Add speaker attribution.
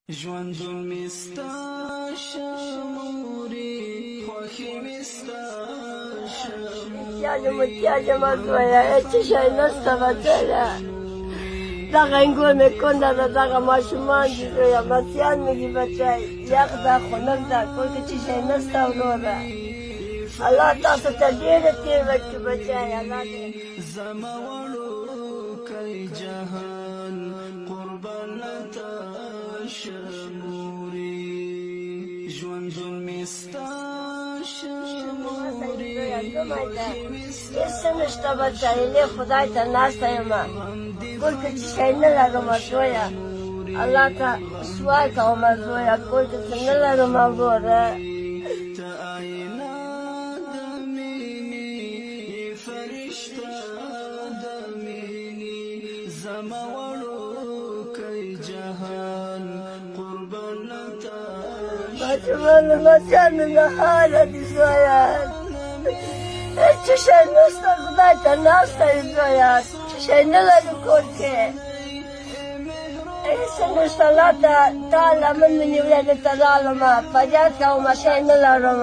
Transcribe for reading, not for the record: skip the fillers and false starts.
Speaker 1: ژوند مستا شموري خوخي مستا شموري
Speaker 2: متیاجم ازویا چه شای نسته بچه داغه انگور میکنده داغه ماشومان دی زویا مسیان میگی بچه یخ دا خونک دا کوئی که چه شای نسته ولوره الله تاسو ته ډېره تیر وکړي بچه الله دې
Speaker 1: زما وړوکی جهان قربان لتا شموري ژوند مستا شموري
Speaker 2: هیڅ نشته بچه ایلې خدای ته ناسته یم کوئی که چې شی نه لرم زویه الله ته سوال کوم زویه کوئی که څه نه لرم وروره
Speaker 1: زما وړوکی جهان قربان لتا
Speaker 2: بچه مې نهاره دي زویه هېڅ شی نشته خدای ته ناسته یې زویه چې شی نه لري کور کې هېڅ نشته الله ته تا لمن مې نیولی دلته رالمه فریاد کومه شی نه لرم